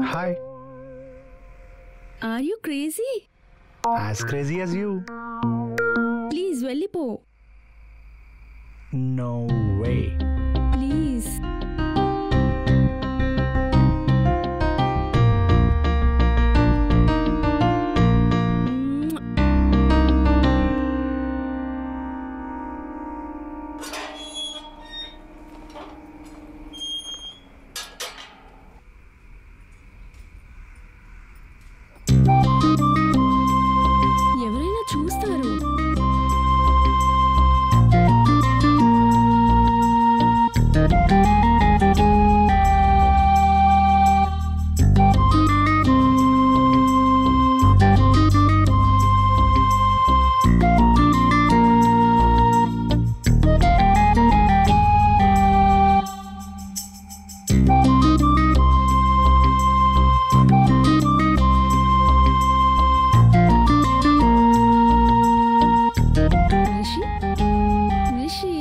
Hi. Are you crazy? As crazy as you. Please, వెళ్ళిపో. No way. Please. ఎవరైనా చూస్తారు. Rishi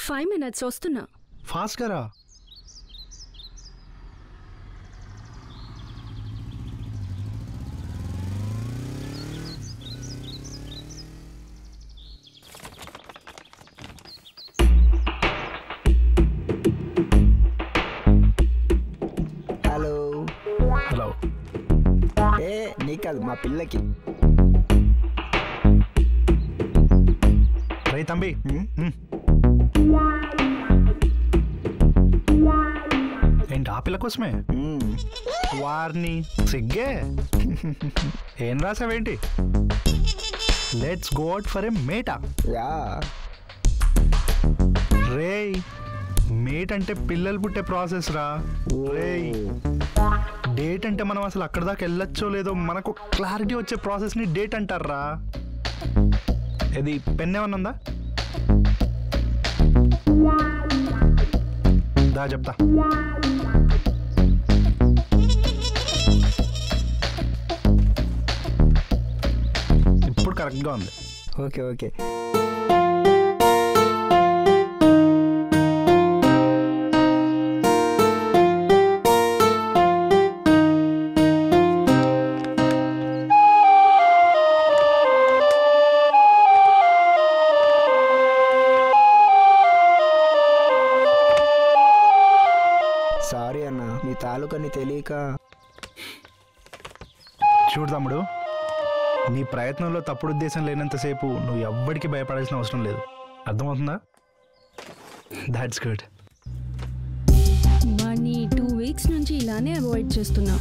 five minutes వస్తున్నా. Fast గా రా. హలో. హలో. నీ కాదు మా పిల్లకి. రే తంబి. ఏంటి ఆ పిల్ల కోసమే? వారిని సిగ్గే. ఏం రాసావేంటి? Let's go out for a మేటా. యా. రే మేట్ అంటే పిల్లలు పుట్టే ప్రాసెస్ రా. రే డేట్ అంటే మనం అసలు అక్కడ దాకా వెళ్ళొచ్చో లేదో మనకు క్లారిటీ వచ్చే ప్రాసెస్ని డేట్ అంటారా. ఇది పెన్ ఏమన్నా ఉందా? దా చెప్తా. ఇప్పుడు కరెక్ట్గా ఉంది. Okay okay. సారీ అన్న, మీ తాలూకని తెలియక. చూడు తమ్ముడు, నీ ప్రయత్నంలో తప్పుడు ఉద్దేశం లేనంతసేపు నువ్వు ఎవ్వడికి భయపడాల్సిన అవసరం లేదు. అర్థమవుతుందా? That's good. వాడిని 2 weeks నుంచి ఇలానే అవాయిడ్ చేస్తున్నా.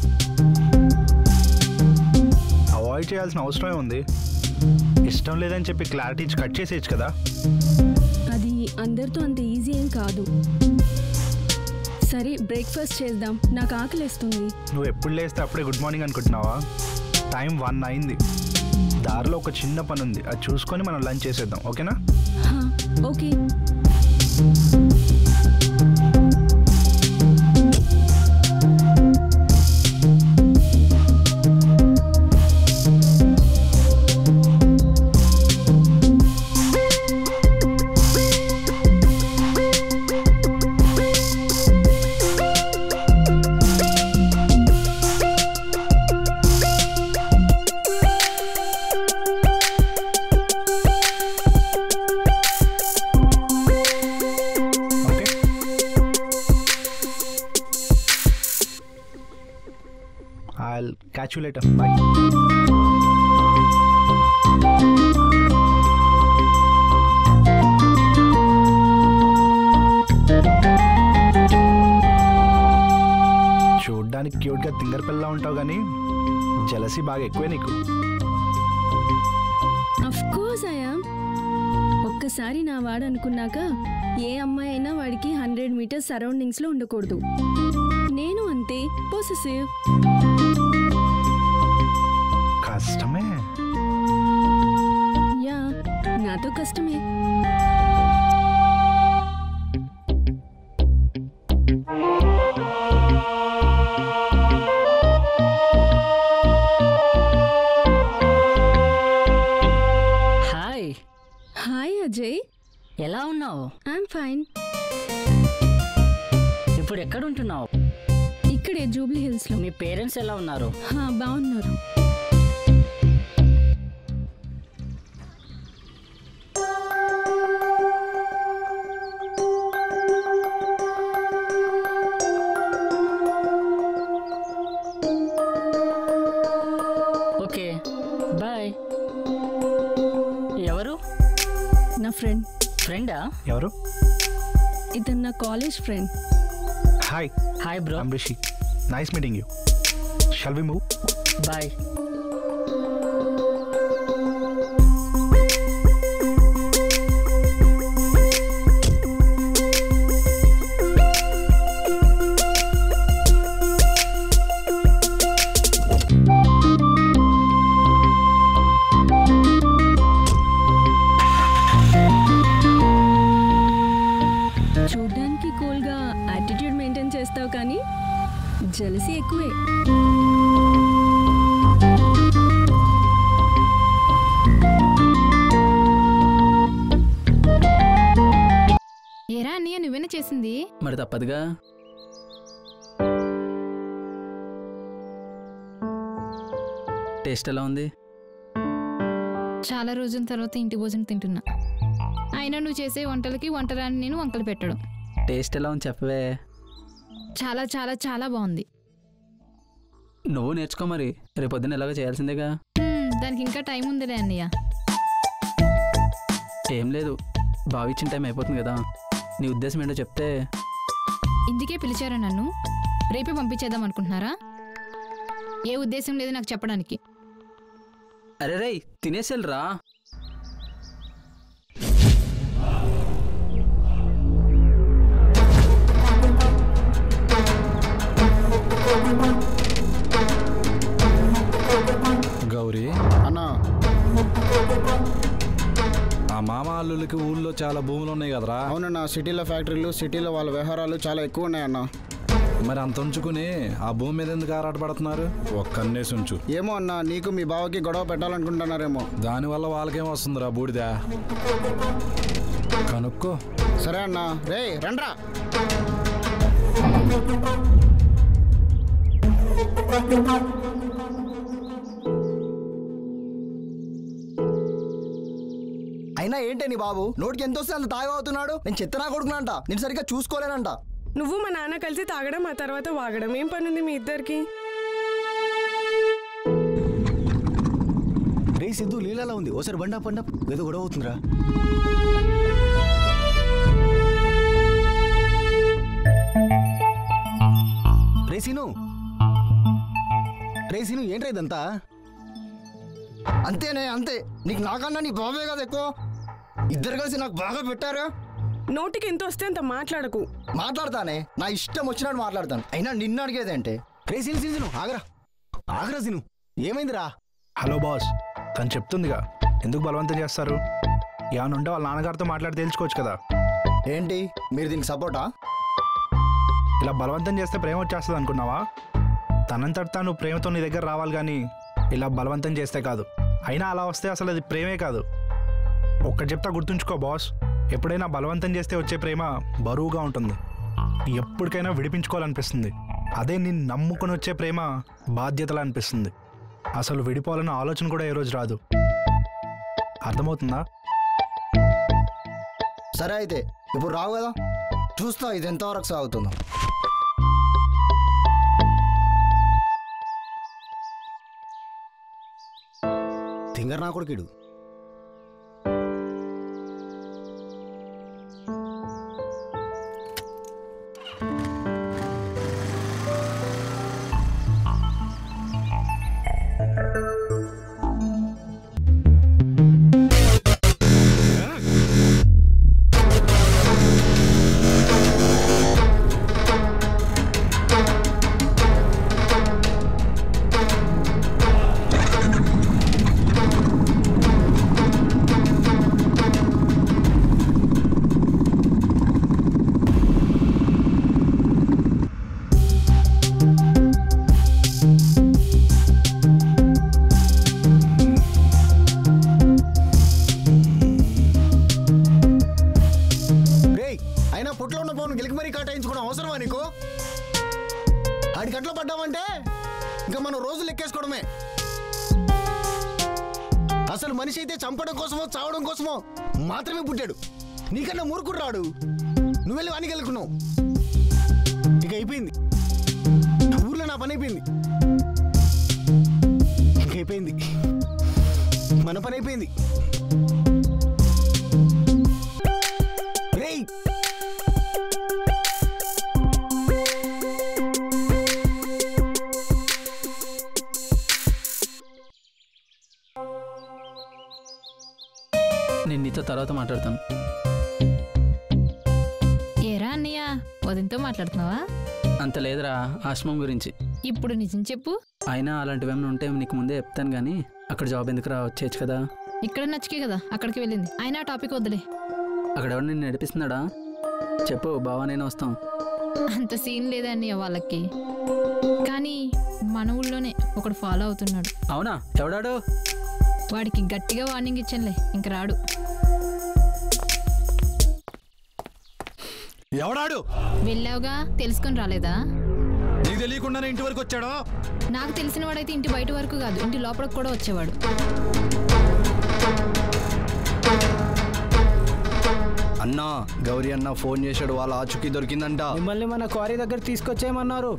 అవాయిడ్ చేయాల్సిన అవసరమే ఉంది. ఇష్టం లేదని చెప్పి క్లారిటీ ఇచ్చి కట్ చేసేయచ్చు కదా. అది అందరితో అంత ఈజీ ఏం కాదు. సరే బ్రేక్ఫాస్ట్ చేద్దాం, నాకు ఆకలిస్తుంది. నువ్వు ఎప్పుడు లేస్తే అప్పుడే గుడ్ మార్నింగ్ అనుకుంటున్నావా? టైం 1 అయింది. దారిలో ఒక చిన్న పని ఉంది, అది చూసుకొని మనం లంచ్ చేసేద్దాం. ఓకేనా? Okay. I'll catch you later. Bye. చూడ్డానికి క్యూట్గా తింగర్ పిల్ల ఉంటావు కానీ జలసీ బాగా ఎక్కువే నీకు. Of course I am. ఒక్కసారి నా వాడు అనుకున్నాక ఏ అమ్మాయి అయినా వాడికి 100 మీటర్స్ సరౌండింగ్స్లో ఉండకూడదు. నేను అంతే, పొసెసివ్. కష్టమే. యా, నాతో కష్టమే. హాయ్ అజయ్, ఎలా ఉన్నావు? I'm fine. ఇప్పుడు ఎక్కడ ఉంటున్నావు? ఇక్కడే జూబ్లీ హిల్స్లో. మీ పేరెంట్స్ ఎలా ఉన్నారు? బాగున్నారు. Okay, bye. ఎవరు? నా ఫ్రెండ్. ఫ్రెండా? ఎవరు? ఇతను నా college friend. Hi. Hi bro. I'm Rishi. Nice meeting you. Shall we move? Bye. చూడ్డానికి కూల్గా యాటిట్యూడ్ మెయింటైన్ చేస్తావు, కానీ జెలసీ ఎక్కువే. ఏరా అన్నయ్య, నువ్వేనా చేసింది? మరి తప్పదుగా. టేస్ట్ ఎలా ఉంది? చాలా రోజుల తర్వాత ఇంటి భోజనం తింటున్నా. అయినా నువ్వు చేసే వంటలకి వంటరాని నేను వంకలు పెట్టడం. టేస్ట్ ఎలా ఉంది చెప్పవే. చాలా చాలా చాలా బాగుంది. నువ్వు నేర్చుకో మరి, రేపొద్దున ఎలాగో చేయాల్సిందేగా. దానికి ఇంకా టైం ఉందిలే అన్నయ్య. ఏం లేదు, బావిచ్చిన టైం అయిపోతుంది కదా. నీ ఉద్దేశం ఏంటో చెప్తే. ఇందుకే పిలిచారా నన్ను? రేపే పంపించేద్దాం అనుకుంటున్నారా? ఏ ఉద్దేశం లేదు నాకు చెప్పడానికి. అరే రేయ్, తినేసేళ్ళరా. గౌరీ అన్నా, ఆ మామ అల్లులకి ఊళ్ళో చాలా భూములు ఉన్నాయి కదరా? అవునన్నా, సిటీలో ఫ్యాక్టరీలు, సిటీలో వాళ్ళ వ్యవహారాలు చాలా ఎక్కువ ఉన్నాయన్నా. మరి అంత ఉంచుకుని ఆ భూమి మీద ఎందుకు ఆరాటపడుతున్నారు? ఒక్కన్నేసి ఉంచు. ఏమో అన్నా, నీకు మీ బావకి గొడవ పెట్టాలనుకుంటున్నారేమో. దానివల్ల వాళ్ళకేం వస్తుందిరా బూడిదా? కనుక్కో. సరే అన్నా. రే రండ్రా. అయినా ఏంటే నీ బాబు నోటికి ఎంత వస్తే అంత తాగవుతున్నాడు? నేను చెత్తనా కొడుకునంట, నేను సరిగ్గా చూసుకోలేనంట. నువ్వు మా నాన్న కలిసి తాగడం, ఆ తర్వాత వాగడం. ఏం పనుంది మీ ఇద్దరికి? రే సిద్ధు, లీలాలా ఉంది. ఓసారి బండా పండా ఏదో గొడవ అవుతుందిరా. రేసీను ఏంట్రా ఇదంతా? అంతేనే, అంతే. నీకు నాకన్నా నీ బాబే కదా ఎక్కువ. ఇద్దరు కలిసి నాకు బాగా పెట్టారు. నోటికి ఎంత వస్తే అంత మాట్లాడకు. మాట్లాడతానే, నా ఇష్టం వచ్చినట్టు మాట్లాడతాను. అయినా నిన్ను అడిగేదేంటే? రేసీను ఆగరా, ఆగరా సీను. ఏమైందిరా? హలో బాస్, తను చెప్తుందిగా, ఎందుకు బలవంతం చేస్తారు? ఏమన్నా ఉంటే వాళ్ళ నాన్నగారితో మాట్లాడి తేల్చుకోవచ్చు కదా. ఏంటి మీరు దీనికి సపోర్టా? ఇలా బలవంతం చేస్తే ప్రేమ వచ్చేస్తుంది అనుకున్నావా? తనంతట తాను ప్రేమతో నీ దగ్గర రావాలి, కానీ ఇలా బలవంతం చేస్తే కాదు. అయినా అలా వస్తే అసలు అది ప్రేమే కాదు. ఒక్కటి చెప్తా గుర్తుంచుకో బాస్, ఎప్పుడైనా బలవంతం చేస్తే వచ్చే ప్రేమ బరువుగా ఉంటుంది, ఎప్పటికైనా విడిపించుకోవాలనిపిస్తుంది. అదే నిన్ను నమ్ముకొని వచ్చే ప్రేమ బాధ్యతలా అనిపిస్తుంది. అసలు విడిపోవాలన్న ఆలోచన కూడా ఏ రోజు రాదు. అర్థమవుతుందా? సరే అయితే ఇప్పుడు రావు కదా, చూస్తా ఇది ఎంతవరకు సాగుతుందో. తింగర్ నా కొడుకుడు. మనిషి అయితే చంపడం కోసమో చావడం కోసమో మాత్రమే పుట్టాడు. నీకన్నా మూర్ఖుడు రాడు. నువ్వు వెళ్ళి వానికి వెళ్ళుకున్నావు. ఇక అయిపోయింది. ఊర్లో నా పని అయిపోయింది. ఇక అయిపోయింది. మన పని అయిపోయింది. రేయ్ నేను నీతో తర్వాత మాట్లాడతాను. ఏరా అన్నయ్య, వదినతో మాట్లాడుతున్నావా? అంత లేదురా, ఆశ్రమం గురించి. ఇప్పుడు నిజం చెప్పు. అయినా అలాంటివేమైనా ఉంటే నీకు ముందే చెప్తాను కానీ అక్కడ జాబ్ ఎందుకురా, వచ్చేయచ్చు కదా. ఇక్కడ నచ్చికే కదా అక్కడికి వెళ్ళింది. అయినా టాపిక్ వద్దులే. అక్కడ ఎవరు నేను నడిపిస్తున్నాడా? చెప్పు, బావా నేను వస్తాం. అంత సీన్ లేదన్నయ్య వాళ్ళకి. కానీ మన ఊళ్ళోనే ఒకడు ఫాలో అవుతున్నాడు. అవునా? ఎవడాడు? వాడికి గట్టిగా వార్నింగ్ ఇచ్చానులే, ఇంక రాడు. ఎవడాడు? వెళ్ళావుగా, తెలుసుకొని రాలేదా? నీకు తెలియకుండానే ఇంటి వరకు వచ్చాడో? నాకు తెలిసిన వాడైతే ఇంటి బయట వరకు కాదు, ఇంటి లోపలికి కూడా వచ్చేవాడు. అన్నా, గౌరీ అన్న ఫోన్ చేశాడు. వాళ్ళ ఆచుకి దొరికిందంట. మిమ్మల్ని మన క్వారీ దగ్గర తీసుకొచ్చేయమన్నారు.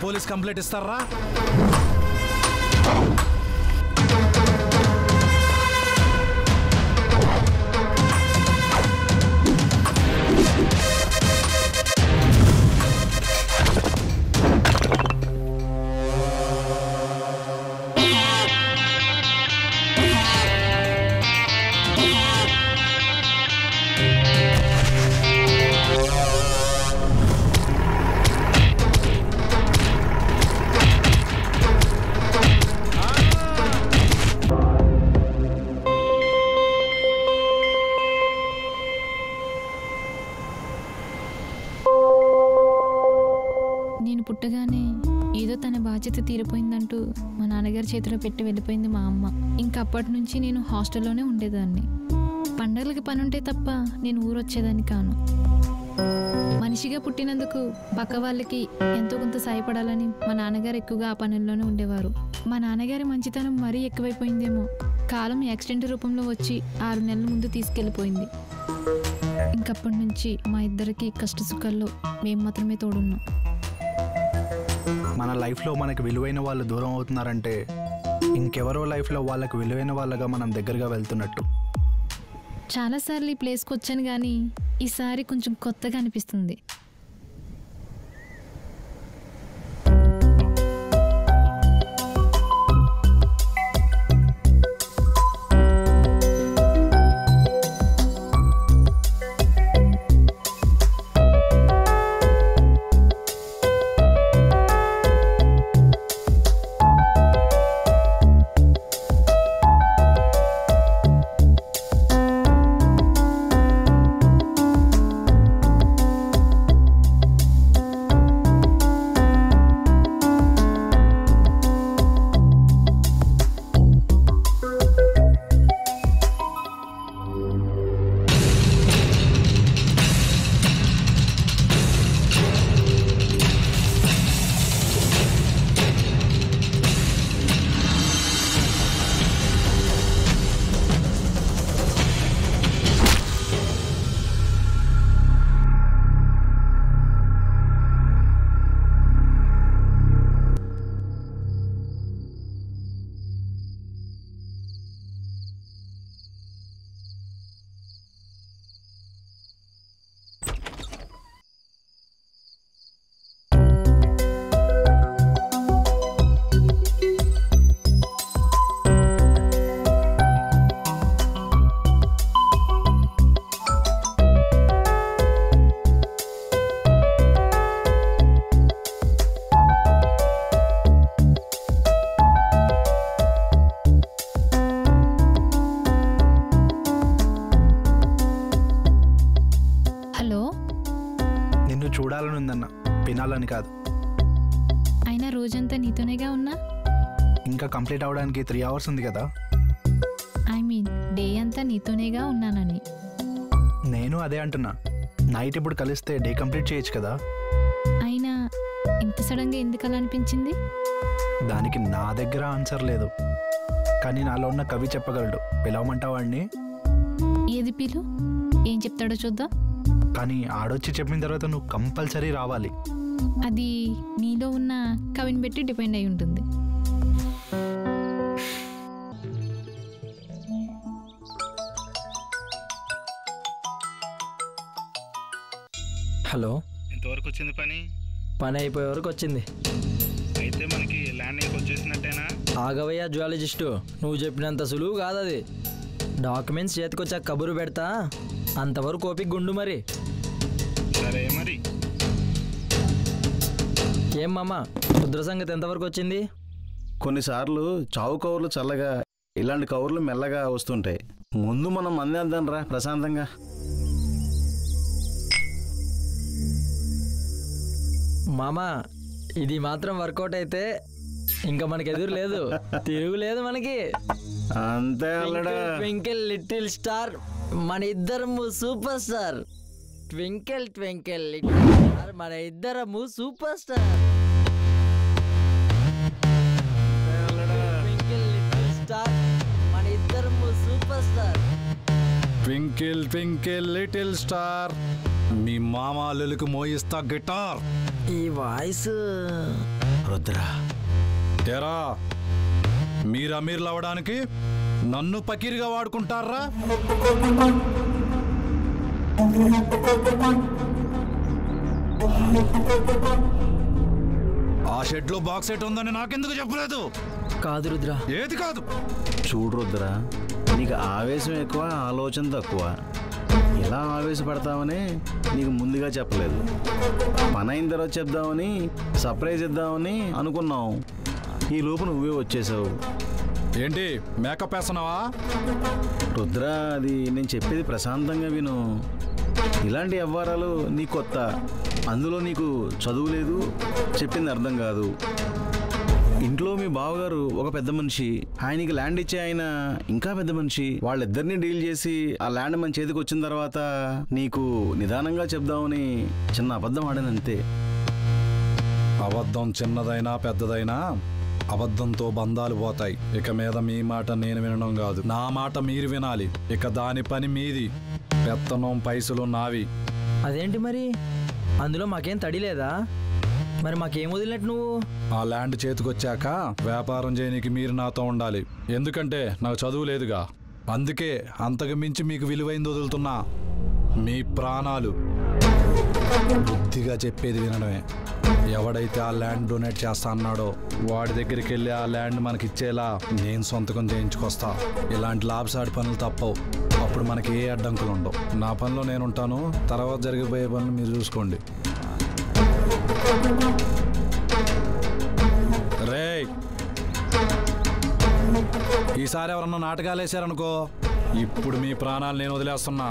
పోలీస్ కంప్లైంట్ ఇస్తారా? నేను పుట్టగానే ఏదో తన బాధ్యత తీరిపోయిందంటూ మా నాన్నగారి చేతిలో పెట్టి వెళ్ళిపోయింది మా అమ్మ. ఇంకా అప్పటి నుంచి నేను హాస్టల్లోనే ఉండేదాన్ని. పండగలకి పని ఉంటే తప్ప నేను ఊరొచ్చేదాన్ని కాను. మనిషిగా పుట్టినందుకు పక్క వాళ్ళకి ఎంతో కొంత సాయపడాలని మా నాన్నగారు ఎక్కువగా ఆ పనుల్లోనే ఉండేవారు. మా నాన్నగారి మంచితనం మరీ ఎక్కువైపోయిందేమో. కాలం యాక్సిడెంట్ రూపంలో వచ్చి 6 నెలల ముందు తీసుకెళ్ళిపోయింది. ఇంకప్పటి నుంచి మా ఇద్దరికి కష్ట సుఖాల్లో మేము మాత్రమే తోడున్నాం. మన లైఫ్లో మనకి విలువైన వాళ్ళు దూరం అవుతున్నారంటే ఇంకెవరో లైఫ్లో వాళ్ళకి విలువైన వాళ్ళగా మనం దగ్గరగా వెళ్తున్నట్టు. చాలాసార్లు ఈ ప్లేస్కి వచ్చాను కానీ ఈసారి కొంచెం కొత్తగా అనిపిస్తుంది. వినాలని కాదు. అయినా రోజంతా నీతోనేగా ఉన్నా. ఇంకా కంప్లీట్ అవడానికి 3 hours ఉంది కదా. ఐ మీన్ డే అంతా నీతోనేగా ఉన్నానని. నేను అదే అంటున్నా. నైట్ ఇప్పుడు కలిస్తే డే కంప్లీట్ చేయొచ్చు కదా. అయినా ఇంత సడన్గా ఎందుకు అలా అనిపించింది? దానికి నా దగ్గర ఆన్సర్ లేదు, కానీ నాలో ఉన్న కవి చెప్పగలడు. పిలవమంటావా వాడిని? ఏది పిలు, ఏం చెప్తాడో చూద్దాం. కానీ ఆడొచ్చి చెప్పిన తర్వాత నువ్వు కంపల్సరీ రావాలి. అది నీలో ఉన్న కవిని బట్టి డిపెండ్ అయి ఉంటుంది. హలో, ఎంతవరకు వచ్చింది పని? పని అయిపోయే వరకు వచ్చింది. అయితే మనకి ల్యాండింగ్ వచ్చేసినట్టేనా? ఆగవయ్యా జువాలజిస్టు, నువ్వు చెప్పినంత సులువు కాదు అది. డాక్యుమెంట్స్ చేతికొచ్చాక కబురు పెడతా, అంతవరకు ఓపిక గుండు. మరి సరే మరి. ఏం మామ, రుద్ర సంగతి ఎంతవరకు వచ్చింది? కొన్నిసార్లు చావు కవర్లు చల్లగా, ఇలాంటి కవర్లు మెల్లగా వస్తుంటాయి. ముందు మనం అందేద్దాం రా ప్రశాంతంగా. మామ, ఇది మాత్రం వర్కౌట్ అయితే ఇంకా మనకి ఎదురు లేదు, తిరుగులేదు మనకి. అంతే అల్లడా. ట్వింకిల్ లిటిల్ స్టార్, మన ఇద్దరము super star. Twinkle twinkle little star, మన ఇద్దరము super star. Twinkle little star, మన ఇద్దరము super star. Twinkle twinkle little star, మీ మామాలకు మోయిస్తా గిటార్. ఈ వాయిస్ రుద్రా, తెరా మీరు అమీర్లు అవ్వడానికి నన్ను పకీర్గా వాడుకుంటారా? ఆ షెడ్ లో బాక్స్ సెట్ ఉందని నాకెందుకు చెప్పలేదు? కాదు రుద్ర. ఏది కాదు? చూడు రుద్రా, నీకు ఆవేశం ఎక్కువ, ఆలోచన తక్కువ. ఎలా ఆవేశపడతామని నీకు ముందుగా చెప్పలేదు. పని అయిన తర్వాత చెప్దామని, సర్ప్రైజ్ ఇద్దామని అనుకున్నాం. ఈ లోపు నువ్వే వచ్చేసావు. ఏంటి మేకప్ వేస్తున్నావా? రుద్రా, అది నేను చెప్పేది ప్రశాంతంగా విను. ఇలాంటి వ్యవహారాలు నీ కొత్త. అందులో నీకు చదువు లేదు, చెప్పింది అర్థం కాదు. ఇంట్లో మీ బావగారు ఒక పెద్ద మనిషి, ఆయనకి ల్యాండ్ ఇచ్చే ఆయన ఇంకా పెద్ద మనిషి. వాళ్ళిద్దరిని డీల్ చేసి ఆ ల్యాండ్ మన చేతికి వచ్చిన తర్వాత నీకు నిదానంగా చెప్దామని చిన్న అబద్ధం ఆడానంతే. అబద్ధం చిన్నదైనా పెద్దదైనా అబద్ధంతో బంధాలు పోతాయి. ఇక మీద మీ మాట నేను వినడం కాదు, నా మాట మీరు వినాలి. ఇక దాని పని మీది, పెత్తనం పైసలు నావి. అదేంటి మరి, అందులో మాకేం తడి లేదా? మరి మాకేం వదిలినట్టు నువ్వు? ఆ ల్యాండ్ చేతికొచ్చాక వ్యాపారం చేయనీకి మీరు నాతో ఉండాలి. ఎందుకంటే నాకు చదువు లేదుగా. అందుకే అంతకు మించి మీకు విలువైంది వదులుతున్నా, మీ ప్రాణాలు. బుద్ధిగా చెప్పేది వినడమే. ఎవడైతే ఆ ల్యాండ్ డొనేట్ చేస్తా అన్నాడో వాడి దగ్గరికి వెళ్ళి ఆ ల్యాండ్ మనకిచ్చేలా నేను సొంతకం చేయించుకొస్తా. ఇలాంటి లాభసాటి పనులు తప్పవు. అప్పుడు మనకి ఏ అడ్డంకులు ఉండవు. నా పనిలో నేను ఉంటాను, తర్వాత జరిగిపోయే పనులు మీరు చూసుకోండి. రేయ్, ఈసారి ఎవరన్నా నాటకాలు వేసారనుకో, ఇప్పుడు మీ ప్రాణాలు నేను వదిలేస్తున్నా,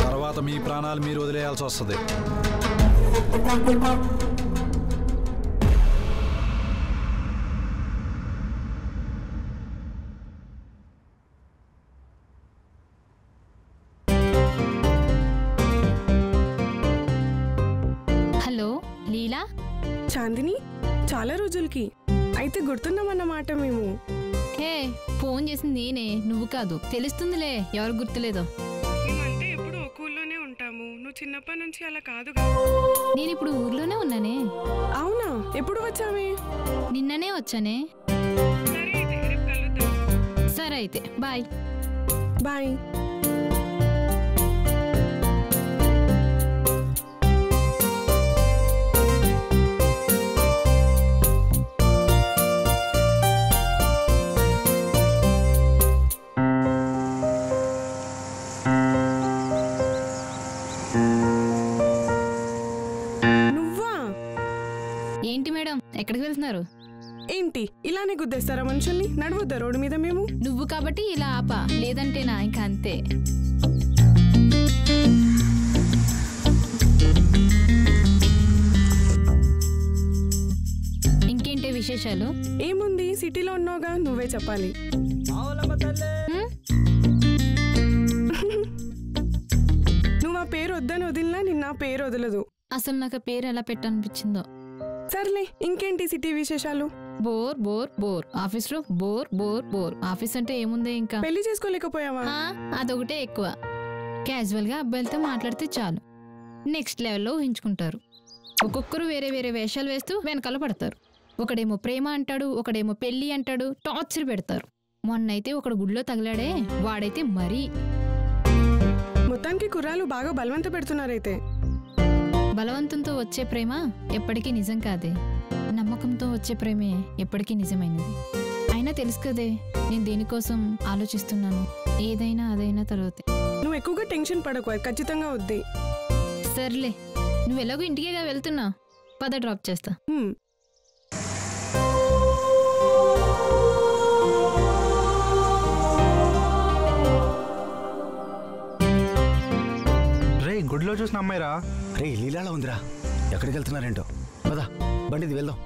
తర్వాత మీ ప్రాణాలు మీరు వదిలేయాల్సి వస్తుంది. హలో లీలా. చాందిని, చాలా రోజులకి అయితే గుర్తున్నామన్నమాట మేము. హే, ఫోన్ చేసింది నేనే, నువ్వు కాదు. తెలుస్తుందిలే ఎవరు గుర్తులేదో. మేమంటే ఎప్పుడు ఒక ఊళ్ళోనే ఉంటాము, నువ్వు చిన్నప్పటి నుంచి అలా కాదు. నేను ఇప్పుడు ఊర్లోనే ఉన్నానే. అవునా, ఎప్పుడు వచ్చామే? నిన్ననే వచ్చానే. సరే అయితే రేపు కలుద్దాం. సరే అయితే బాయ్. బాయ్. ఏంటి మేడం, ఎక్కడికి వెళ్తున్నారు? ఏంటి ఇలానే గుద్దేస్తారా మనుషుల్ని? నడవద్దా రోడ్డు మీద మేము? నువ్వు కాబట్టి ఇలా ఆపా, లేదంటేనా ఇంకా అంతే. విశేషాలు? ఏముంది, సిటీలో ఉన్నావుగా, నువ్వే చెప్పాలి. హ్మ్? నువ్వు ఆ పేరు వద్దని వదిలినా నిన్న ఆ పేరు వదలదు. అసలు నాకు ఆ పేరు ఎలా పెట్టనిపించిందో. సర్లే, ఇంకేంటి సిటీ విశేషాలు? Bore bore bore. ఆఫీస్లో బోర్ బోర్ బోర్. ఆఫీస్ అంటే ఏముంది ఇంకా? పెళ్లి చేసుకోలేకపోయావా? అదొకటే ఎక్కువ. క్యాజువల్గా అబ్బాయిలతో మాట్లాడితే చాలు, నెక్స్ట్ లెవెల్లో ఊహించుకుంటారు. ఒక్కొక్కరు వేరే వేరే వేషాలు వేస్తూ వెనకాల పడతారు. ఒకడేమో ప్రేమ అంటాడు, ఒకడేమో పెళ్ళి అంటాడు, టార్చర్ పెడతారు. మొన్నైతే ఒకడు గుడిలో తగిలాడే, వాడైతే మరీ. మొత్తానికి కుర్రాలు బాగా బలవంత పెడుతున్నారైతే. బలవంతంతో వచ్చే ప్రేమ ఎప్పటికీ నిజం కాదే, నమ్మకంతో వచ్చే ప్రేమే ఎప్పటికీ నిజమైనది. అయినా తెలుసు కదే నేను దేనికోసం ఆలోచిస్తున్నాను. ఏదైనా అదైనా తర్వాత. నువ్వు ఎక్కువగా టెన్షన్ పడకు, అది ఖచ్చితంగా వద్ది. సర్లే, నువ్వు ఎలాగో ఇంటికేగా వెళ్తున్నా, పద డ్రాప్ చేస్తా. రే గుడిలో చూసిన అమ్మాయిరా. రే లీలాలో ఉందిరా, ఎక్కడికి వెళ్తున్నారేంటో. పదా బండిది వెళ్దాం.